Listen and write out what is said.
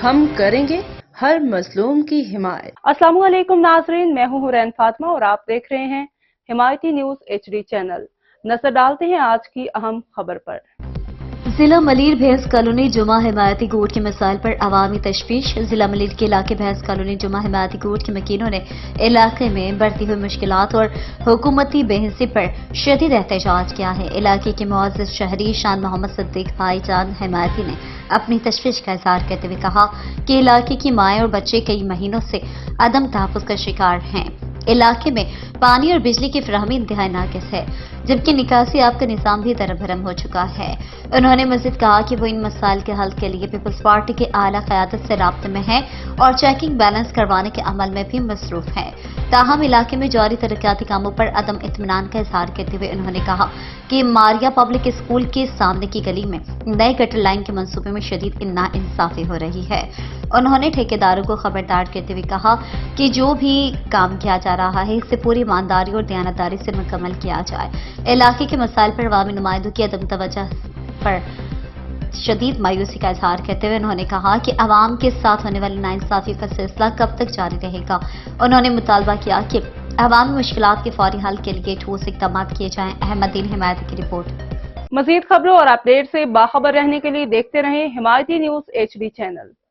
ہم کریں گے ہر مظلوم کی حمایت۔ السلام علیکم ناظرین، میں ہوں حورین فاطمہ اور آپ دیکھ رہے ہیں حمایتی نیوز HD چینل۔ نظر ڈالتے ہیں آج کی اہم خبر پر۔ ضلع ملیر بھینس کالونی جمعہ حمایتی گوٹ کے مسائل پر عوامی تشویش۔ ضلع ملیر کے علاقے بھینس کالونی جمعہ حمایتی گوٹ کے مکینوں نے علاقے میں بڑھتی ہوئی مشکلات اور حکومتی بے حسی پر شدید احتجاج کیا ہے۔ علاقے کے معزز شہری شان محمد صدیق بھائی جان حمایتی نے اپنی تشویش کا اظہار کرتے ہوئے کہا کہ علاقے کی مائیں اور بچے کئی مہینوں سے عدم تحفظ کا شکار ہیں۔ علاقے میں پانی اور بجلی کی فراہمی انتہائی ناقص ہے، جبکہ نکاسی آب کا نظام بھی درب بھرم ہو چکا ہے۔ انہوں نے مزید کہا کہ وہ ان مسائل کے حل کے لیے پیپلز پارٹی کے اعلیٰ قیادت سے رابطے میں ہیں اور چیکنگ بیلنس کروانے کے عمل میں بھی مصروف ہیں۔ تاہم علاقے میں جاری ترقیاتی کاموں پر عدم اطمینان کا اظہار کرتے ہوئے انہوں نے کہا کہ ماریا پبلک اسکول کے سامنے کی گلی میں نئے گٹر لائن کے منصوبے میں شدید ناانصافی ہو رہی ہے۔ انہوں نے ٹھیکیداروں کو خبردار کرتے ہوئے کہا کہ جو بھی کام کیا جا رہا ہے اسے پوری ایمانداری اور دیانتداری سے مکمل کیا جائے۔ علاقے کے مسائل پر عوامی نمائندوں کی عدم توجہ پر شدید مایوسی کا اظہار کرتے ہوئے انہوں نے کہا کہ عوام کے ساتھ ہونے والی ناانصافی کا سلسلہ کب تک جاری رہے گا۔ انہوں نے مطالبہ کیا کہ عوامی مشکلات کے فوری حل کے لیے ٹھوس اقدامات کیے جائیں۔ احمد دین حمایتی کی رپورٹ۔ مزید خبروں اور اپڈیٹ سے باخبر رہنے کے لیے دیکھتے رہیں حمایتی نیوز HD چینل۔